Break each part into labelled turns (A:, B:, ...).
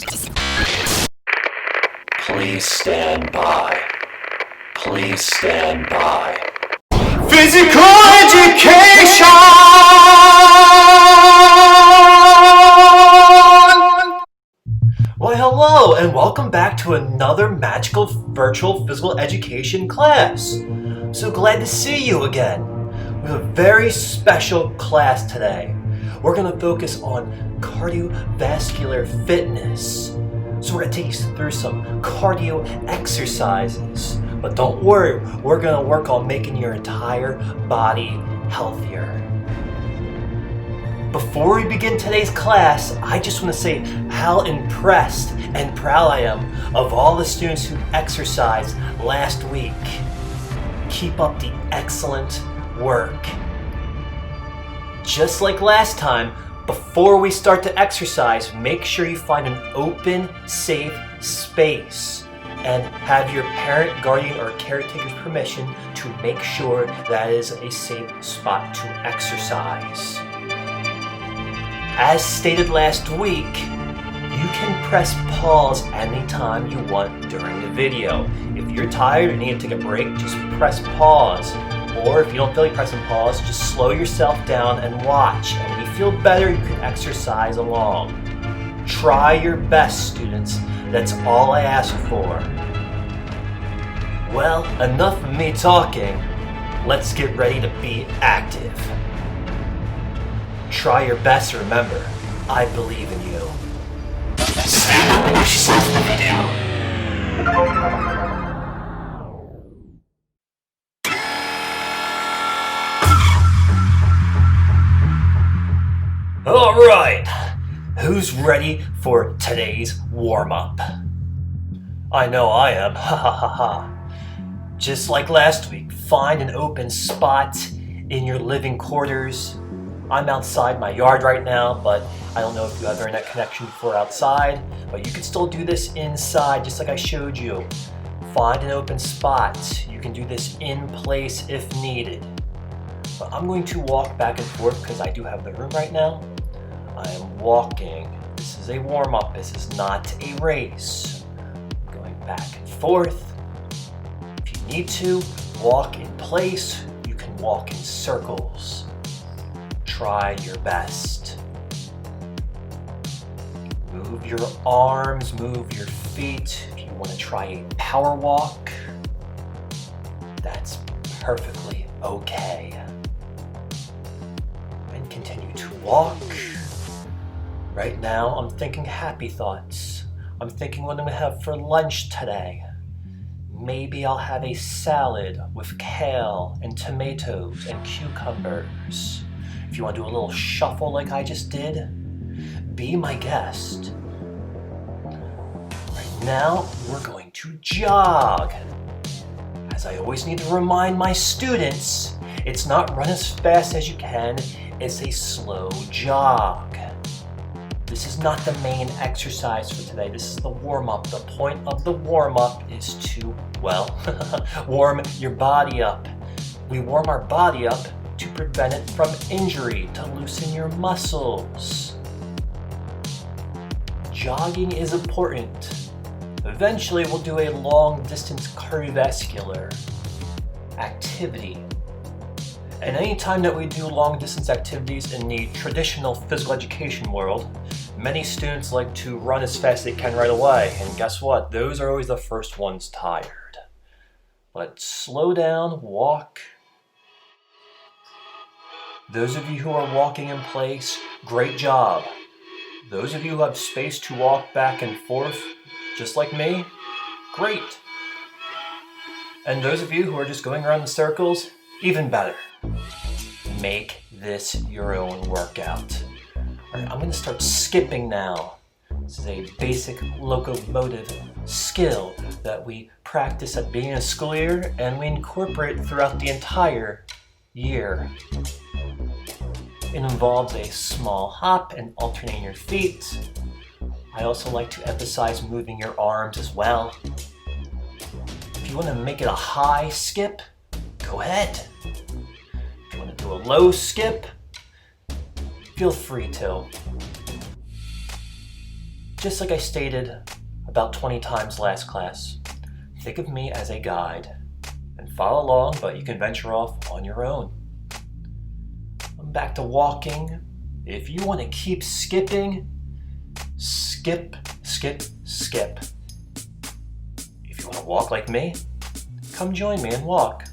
A: Please stand by. Please stand by. Physical education! Why, hello, and welcome back to another magical virtual physical education class. I'm so glad to see you again. We have a very special class today. We're going to focus on cardiovascular fitness. So we're going to take you through some cardio exercises. But don't worry, we're going to work on making your entire body healthier. Before we begin today's class, I just want to say how impressed and proud I am of all the students who exercised last week. Keep up the excellent work. Just like last time, before we start to exercise, make sure you find an open, safe space and have your parent, guardian, or caretaker's permission to make sure that is a safe spot to exercise. As stated last week, you can press pause anytime you want during the video. If you're tired or need to take a break, just press pause. Or if you don't feel like pressing pause, just slow yourself down and watch. And when you feel better, you can exercise along. Try your best, students. That's all I ask for. Well, enough of me talking. Let's get ready to be active. Try your best, remember, I believe in you. Stand up and watch yourself in the video. Alright, who's ready for today's warm-up? I know I am, ha ha ha ha. Just like last week, find an open spot in your living quarters. I'm outside my yard right now, but I don't know if you have internet connection for outside, but you can still do this inside just like I showed you. Find an open spot. You can do this in place if needed. But I'm going to walk back and forth because I do have the room right now. I am walking. This is a warm-up. This is not a race. I'm going back and forth. If you need to, walk in place. You can walk in circles. Try your best. Move your arms, move your feet. If you want to try a power walk, that's perfectly okay. And continue to walk. Right now, I'm thinking happy thoughts. I'm thinking what I'm going to have for lunch today. Maybe I'll have a salad with kale and tomatoes and cucumbers. If you want to do a little shuffle like I just did, be my guest. Right now, we're going to jog. As I always need to remind my students, it's not run as fast as you can, it's a slow jog. This is not the main exercise for today. This is the warm-up. The point of the warm-up is to, well, warm your body up. We warm our body up to prevent it from injury, to loosen your muscles. Jogging is important. Eventually, we'll do a long-distance cardiovascular activity. And anytime that we do long-distance activities in the traditional physical education world, many students like to run as fast as they can right away. And guess what? Those are always the first ones tired. But slow down, walk. Those of you who are walking in place, great job. Those of you who have space to walk back and forth, just like me, great. And those of you who are just going around in circles, even better. Make this your own workout. All right, I'm going to start skipping now. This is a basic locomotive skill that we practice at the beginning of the school year and we incorporate throughout the entire year. It involves a small hop and alternating your feet. I also like to emphasize moving your arms as well. If you want to make it a high skip, go ahead. If you want to do a low skip, feel free to. Just like I stated about 20 times last class, think of me as a guide and follow along, but you can venture off on your own. I'm back to walking. If you want to keep skipping, skip, skip, skip. If you want to walk like me, come join me and walk.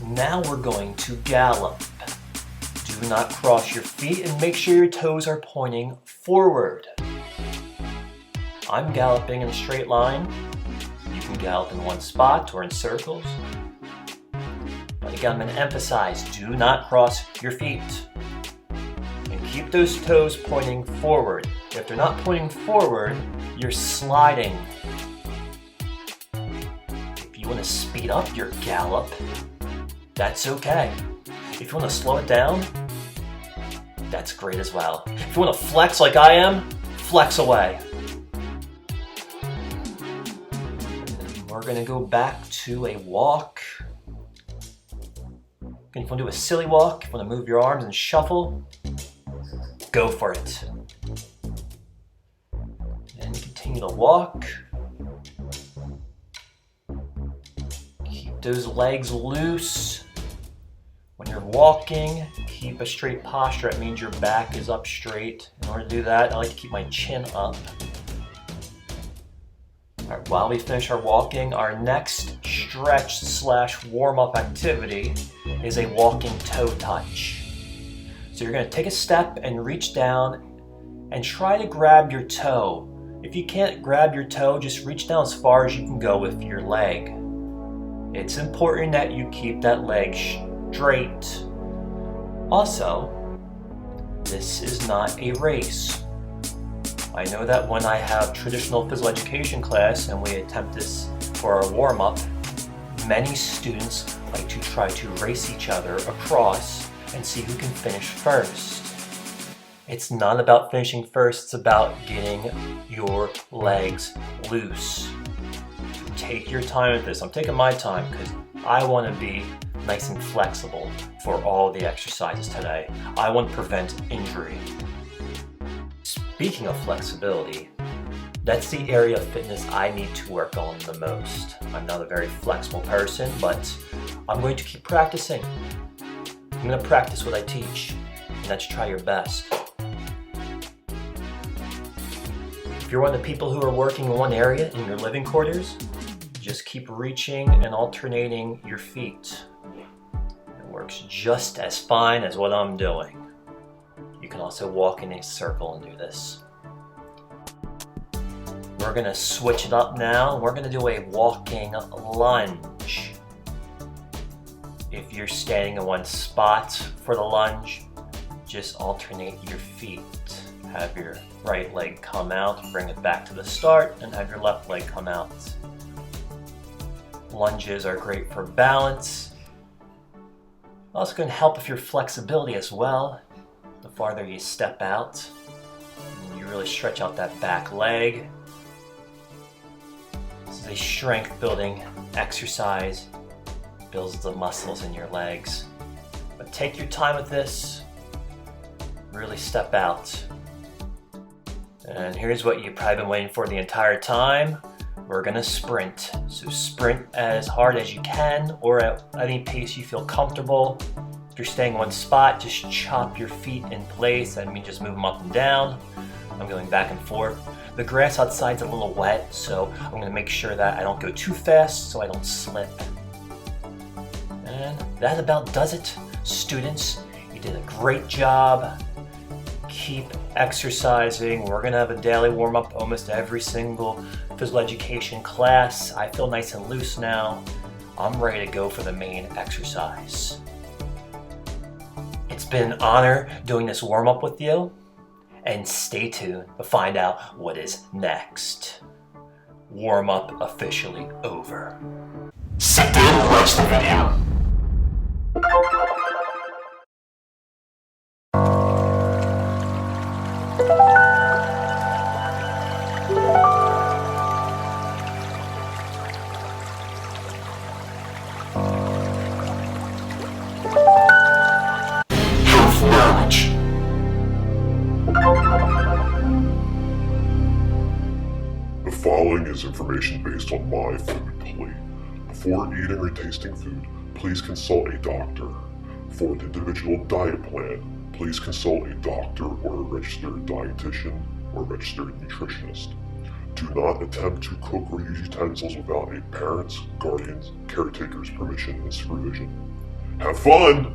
A: Now we're going to gallop. Do not cross your feet and make sure your toes are pointing forward. I'm galloping in a straight line. You can gallop in one spot or in circles. But again, I'm going to emphasize, do not cross your feet. And keep those toes pointing forward. If they're not pointing forward, you're sliding. If you want to speed up your gallop, that's okay. If you want to slow it down, that's great as well. If you want to flex like I am, flex away. And we're going to go back to a walk. If you want to do a silly walk, if you want to move your arms and shuffle, go for it. And continue to walk. Keep those legs loose. When you're walking, keep a straight posture. That means your back is up straight. In order to do that, I like to keep my chin up. All right, while we finish our walking, our next stretch / warm-up activity is a walking toe touch. So you're going to take a step and reach down and try to grab your toe. If you can't grab your toe, just reach down as far as you can go with your leg. It's important that you keep that leg straight. Also, this is not a race. I know that when I have traditional physical education class and we attempt this for our warm-up, many students like to try to race each other across and see who can finish first. It's not about finishing first, it's about getting your legs loose. Take your time with this. I'm taking my time because I want to be nice and flexible for all the exercises today. I want to prevent injury. Speaking of flexibility, that's the area of fitness I need to work on the most. I'm not a very flexible person, but I'm going to keep practicing. I'm going to practice what I teach, and that's try your best. If you're one of the people who are working in one area in your living quarters, just keep reaching and alternating your feet. It works just as fine as what I'm doing. You can also walk in a circle and do this. We're going to switch it up now. We're going to do a walking lunge. If you're standing in one spot for the lunge, just alternate your feet. Have your right leg come out, bring it back to the start, and have your left leg come out. Lunges are great for balance. Also going to help with your flexibility as well. The farther you step out, you really stretch out that back leg. This is a strength building exercise. Builds the muscles in your legs. But take your time with this. Really step out. And here's what you've probably been waiting for the entire time. We're gonna sprint. So sprint as hard as you can or at any pace you feel comfortable. If you're staying in one spot, just chop your feet in place. That means just move them up and down. I'm going back and forth. The grass outside's a little wet, so I'm gonna make sure that I don't go too fast so I don't slip. And that about does it. Students, you did a great job. Keep exercising. We're gonna have a daily warm-up almost every single physical education class. I feel nice and loose now. I'm ready to go for the main exercise. It's been an honor doing this warm-up with you, and stay tuned to find out what is next. Warm-up officially over.
B: Sit down and watch the video. Health knowledge.
C: following is information based on my food plate. Before eating or tasting food, please consult a doctor. For an individual diet plan, please consult a doctor or a registered dietitian or registered nutritionist. Do not attempt to cook or use utensils without a parent's, guardian's, caretaker's permission and supervision. Have fun!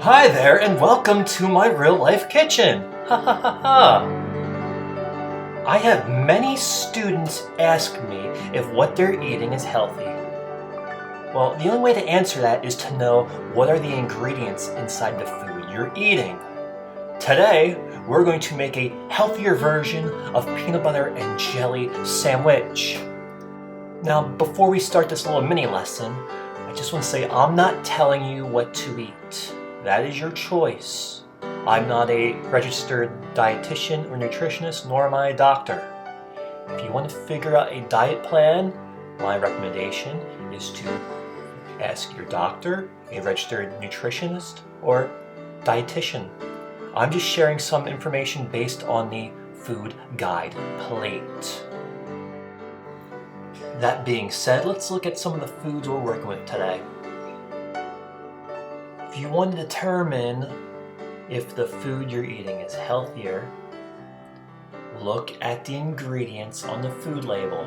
A: Hi there, and welcome to my real-life kitchen! Ha ha ha ha! I have many students ask me if what they're eating is healthy. Well, the only way to answer that is to know what are the ingredients inside the food you're eating. Today, we're going to make a healthier version of peanut butter and jelly sandwich. Now, before we start this little mini lesson, I just want to say I'm not telling you what to eat. That is your choice. I'm not a registered dietitian or nutritionist, nor am I a doctor. If you want to figure out a diet plan, my recommendation is to ask your doctor, a registered nutritionist, or dietitian. I'm just sharing some information based on the food guide plate. That being said, let's look at some of the foods we're working with today. If you want to determine if the food you're eating is healthier, look at the ingredients on the food label.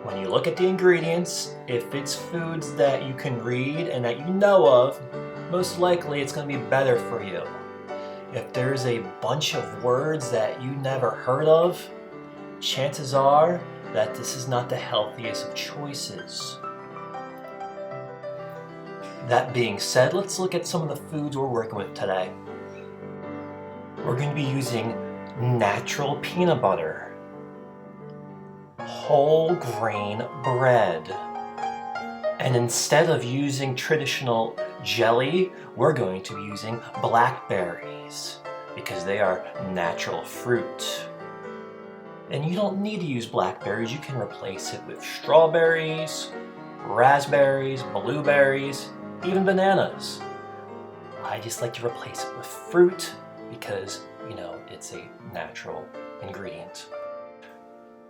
A: When you look at the ingredients, if it's foods that you can read and that you know of, most likely it's going to be better for you. If there's a bunch of words that you never heard of, chances are that this is not the healthiest of choices. That being said, let's look at some of the foods we're working with today. We're going to be using natural peanut butter, whole grain bread, and instead of using traditional jelly, we're going to be using blackberries because they are natural fruit. And you don't need to use blackberries, you can replace it with strawberries, raspberries, blueberries, even bananas. I just like to replace it with fruit because, it's a natural ingredient.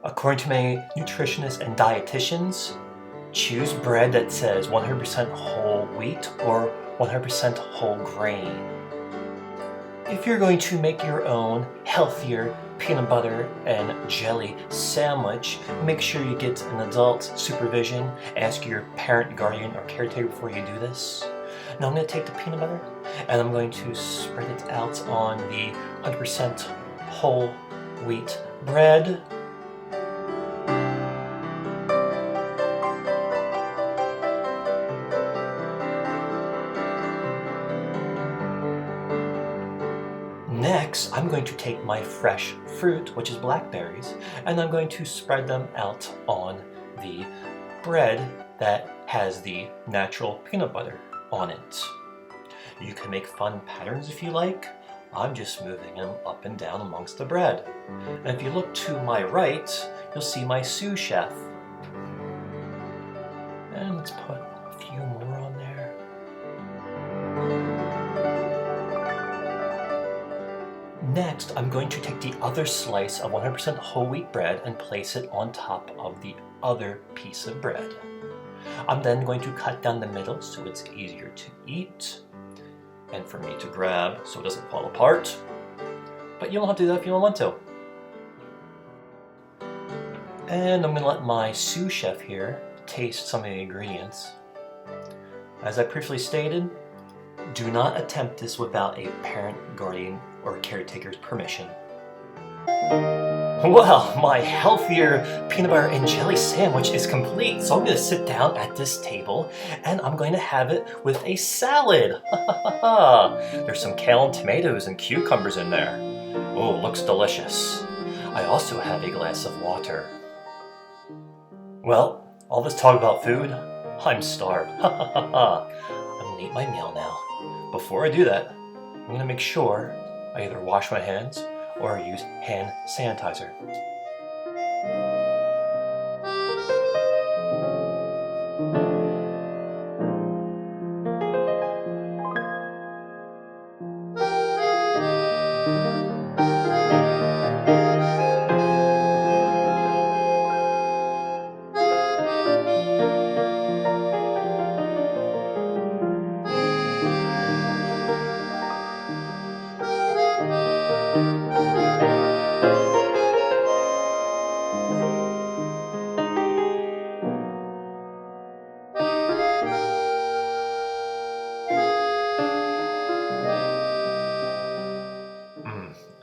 A: According to my nutritionists and dietitians, choose bread that says 100% whole wheat or 100% whole grain. If you're going to make your own healthier peanut butter and jelly sandwich, make sure you get an adult supervision. Ask your parent, guardian, or caretaker before you do this. Now I'm going to take the peanut butter and I'm going to spread it out on the 100% whole wheat bread. Next, I'm going to take my fresh fruit, which is blackberries, and I'm going to spread them out on the bread that has the natural peanut butter on it. You can make fun patterns if you like. I'm just moving them up and down amongst the bread. And if you look to my right, you'll see my sous chef. And let's put a few more on there. Next, I'm going to take the other slice of 100% whole wheat bread and place it on top of the other piece of bread. I'm then going to cut down the middle so it's easier to eat and for me to grab so it doesn't fall apart. But you don't have to do that if you don't want to. And I'm going to let my sous chef here taste some of the ingredients. As I previously stated, do not attempt this without a parent, guardian, or caretaker's permission. Well, my healthier peanut butter and jelly sandwich is complete, so I'm going to sit down at this table and I'm going to have it with a salad. There's some kale and tomatoes and cucumbers in there. Oh, looks delicious. I also have a glass of water. Well, all this talk about food, I'm starved. I'm going to eat my meal now. Before I do that, I'm going to make sure I either wash my hands or use hand sanitizer.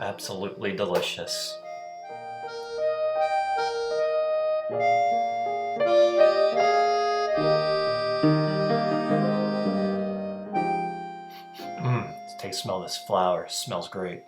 A: Absolutely delicious. Smell this flour. It smells great.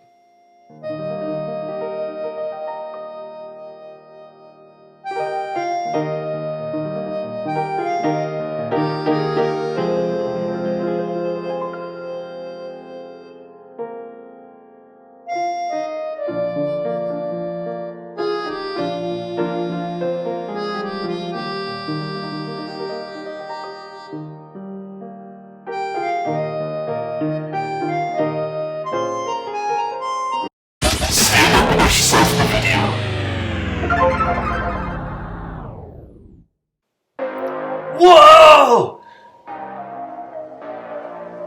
A: Whoa!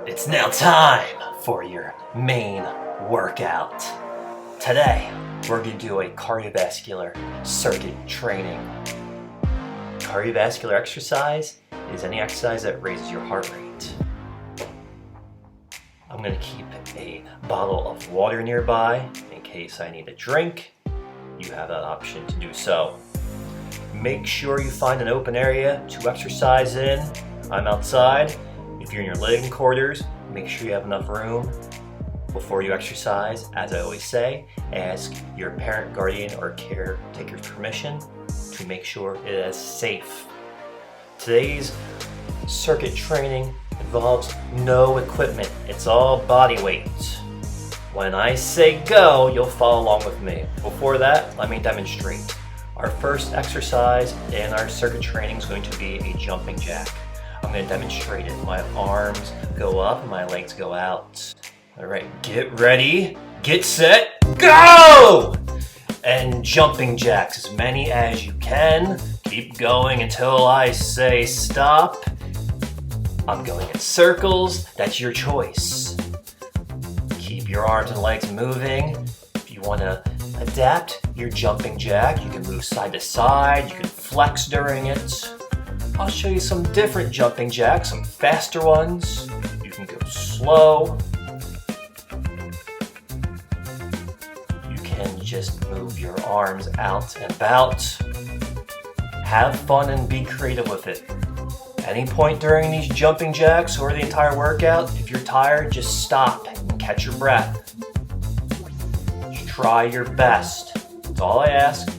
A: It's now time for your main workout. Today, we're going to do a cardiovascular circuit training. Cardiovascular exercise is any exercise that raises your heart rate. I'm going to keep a bottle of water nearby in case I need a drink. You have that option to do so. Make sure you find an open area to exercise in. I'm outside. If you're in your living quarters, make sure you have enough room. Before you exercise, as I always say, ask your parent, guardian, or caretaker's permission to make sure it is safe. Today's circuit training involves no equipment. It's all body weight. When I say go, you'll follow along with me. Before that, let me demonstrate. Our first exercise in our circuit training is going to be a jumping jack. I'm going to demonstrate it. My arms go up and my legs go out. All right, get ready, get set, go! And jumping jacks, as many as you can. Keep going until I say stop. I'm going in circles, that's your choice. Keep your arms and legs moving. If you want to adapt your jumping jack, you can move side to side, you can flex during it. I'll show you some different jumping jacks, some faster ones. You can go slow. You can just move your arms out and about. Have fun and be creative with it. Any point during these jumping jacks or the entire workout, if you're tired, just stop and catch your breath. Try your best. That's all I ask.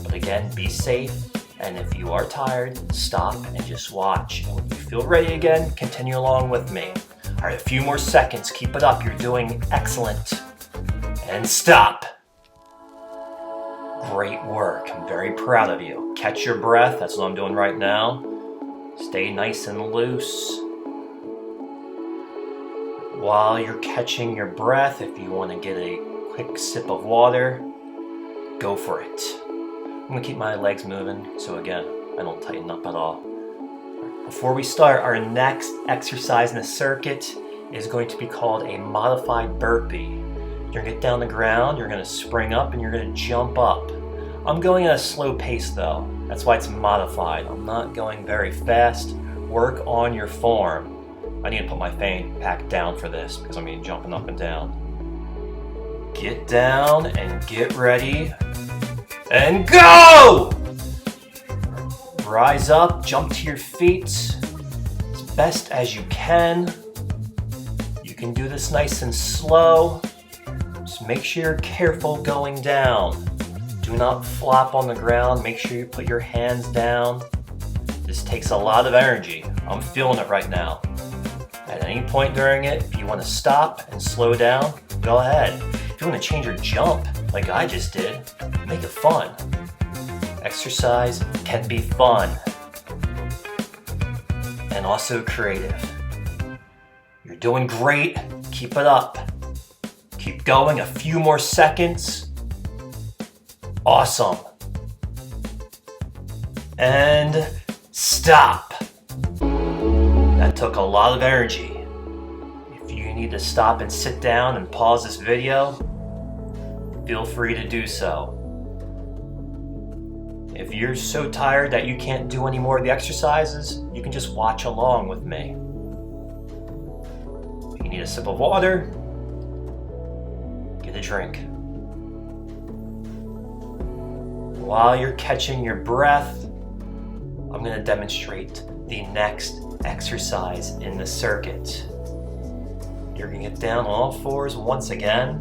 A: But again, be safe. And if you are tired, stop and just watch. And when you feel ready again, continue along with me. All right, a few more seconds. Keep it up. You're doing excellent. And stop. Great work. I'm very proud of you. Catch your breath. That's what I'm doing right now. Stay nice and loose. While you're catching your breath, if you want to get a quick sip of water, go for it. I'm going to keep my legs moving, so again, I don't tighten up at all. Before we start, our next exercise in the circuit is going to be called a modified burpee. You're going to get down the ground, you're going to spring up, and you're going to jump up. I'm going at a slow pace though. That's why it's modified. I'm not going very fast. Work on your form. I need to put my fanny pack down for this because I'm going to be jumping up and down. Get down and get ready and go! Rise up, jump to your feet as best as you can. You can do this nice and slow. Just make sure you're careful going down. Do not flop on the ground. Make sure you put your hands down. This takes a lot of energy. I'm feeling it right now. At any point during it, if you want to stop and slow down, go ahead. If you want to change your jump, like I just did, make it fun. Exercise can be fun and also creative. You're doing great. Keep it up. Keep going. A few more seconds. Awesome. And stop. That took a lot of energy. If you need to stop and sit down and pause this video, feel free to do so. If you're so tired that you can't do any more of the exercises, you can just watch along with me. If you need a sip of water, get Get a drink. While you're catching your breath, I'm going to demonstrate the next exercise in the circuit. You're going to get down on all fours once again.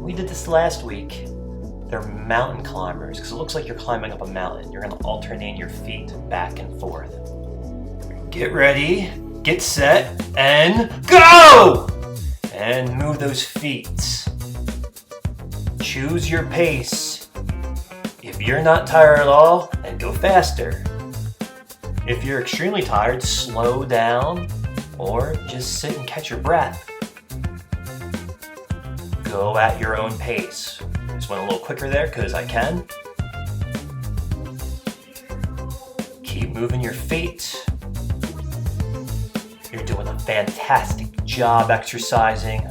A: We did this last week. They're mountain climbers because it looks like you're climbing up a mountain. You're going to alternate your feet back and forth. Get ready, get set, and go! And move those feet. Choose your pace. If you're not tired at all, then go faster. If you're extremely tired, slow down or just sit and catch your breath. Go at your own pace. Just went a little quicker there because I can. Keep moving your feet. You're doing a fantastic job exercising.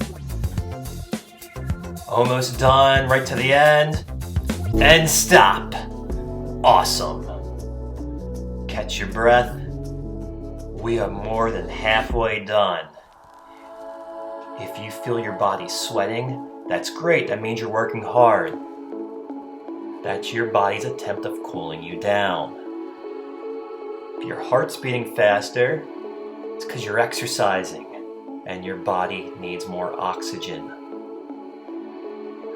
A: Almost done, right to the end. And stop. Awesome. Catch your breath. We are more than halfway done. If you feel your body sweating, that's great. That means you're working hard. That's your body's attempt of cooling you down. If your heart's beating faster, it's because you're exercising and your body needs more oxygen.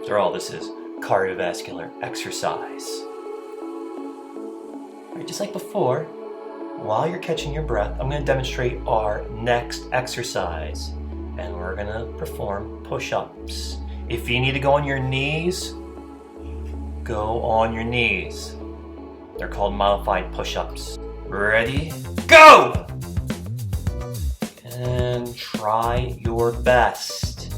A: After all, this is cardiovascular exercise. All right, just like before, while you're catching your breath, I'm going to demonstrate our next exercise. And we're going to perform push-ups. If you need to go on your knees, go on your knees. They're called modified push-ups. Ready? Go! And try your best.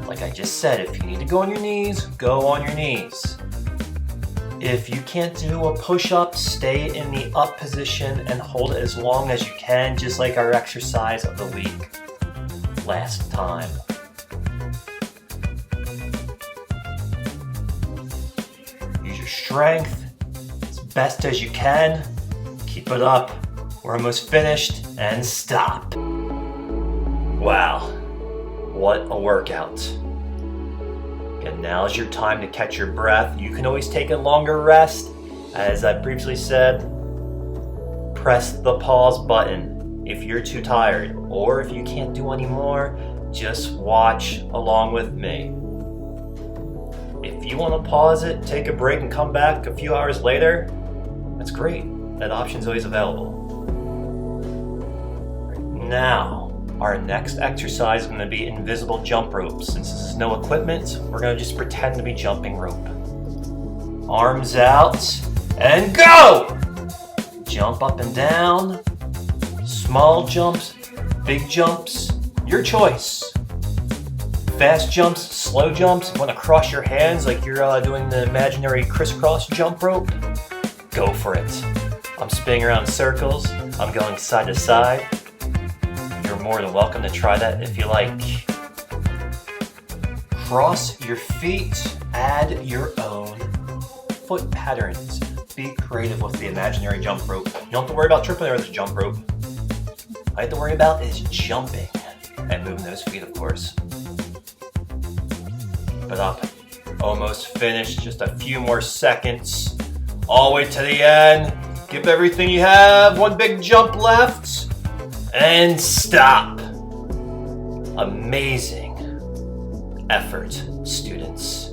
A: Like I just said, if you need to go on your knees, go on your knees. If you can't do a push-up, stay in the up position and hold it as long as you can, just like our exercise of the week last time. Use your strength as best as you can. Keep it up. We're almost finished, and stop. Wow, what a workout. And now's your time to catch your breath. You can always take a longer rest. As I previously said, press the pause button if you're too tired, or if you can't do any more, just watch along with me. If you want to pause it, take a break and come back a few hours later, that's great. That option's always available. Now, our next exercise is going to be invisible jump ropes. Since this is no equipment, we're going to just pretend to be jumping rope. Arms out, and go! Jump up and down. Small jumps, big jumps, your choice. Fast jumps, slow jumps. You want to cross your hands like you're doing the imaginary crisscross jump rope? Go for it. I'm spinning around in circles. I'm going side to side. You're more than welcome to try that if you like. Cross your feet. Add your own foot patterns. Be creative with the imaginary jump rope. You don't have to worry about tripping over the jump rope. All you have to worry about is jumping and moving those feet, of course. Keep it up. Almost finished. Just a few more seconds. All the way to the end. Give everything you have. One big jump left. And stop. Amazing effort, students.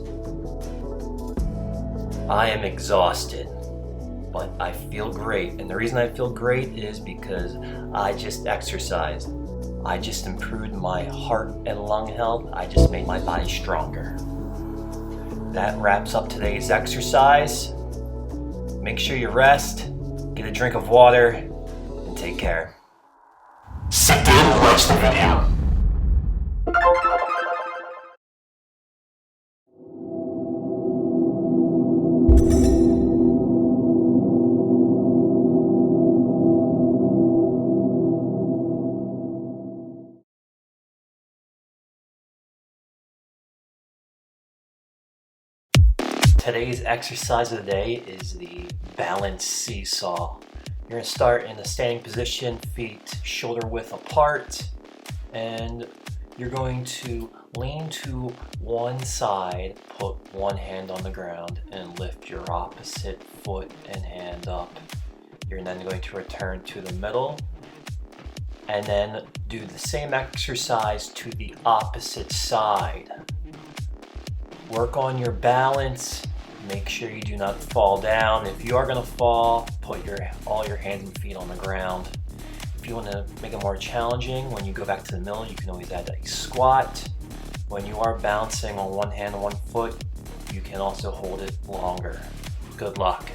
A: I am exhausted, but I feel great. And the reason I feel great is because I just exercised. I just improved my heart and lung health. I just made my body stronger. That wraps up today's exercise. Make sure you rest, get a drink of water, and take care.
B: Sit down and watch the video.
A: Today's exercise of the day is the balance seesaw. You're going to start in a standing position, feet shoulder width apart, and you're going to lean to one side, put one hand on the ground, and lift your opposite foot and hand up. You're then going to return to the middle, and then do the same exercise to the opposite side. Work on your balance. Make sure you do not fall down. If you are going to fall, put all your hands and feet on the ground. If you want to make it more challenging, when you go back to the middle, you can always add a squat. When you are bouncing on one hand and one foot, you can also hold it longer. Good luck.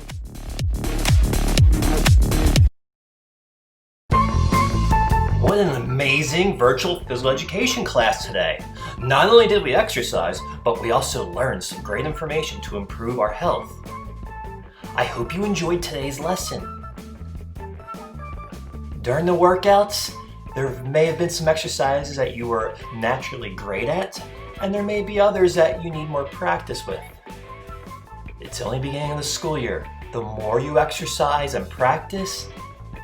A: What an amazing virtual physical education class today. Not only did we exercise, but we also learned some great information to improve our health. I hope you enjoyed today's lesson. During the workouts, there may have been some exercises that you were naturally great at, and there may be others that you need more practice with. It's only beginning of the school year. The more you exercise and practice,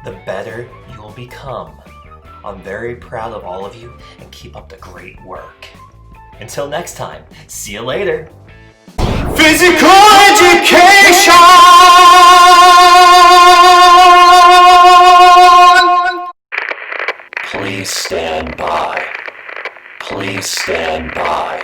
A: the better you will become. I'm very proud of all of you, and keep up the great work. Until next time, see you later. Physical education! Please stand by. Please stand by.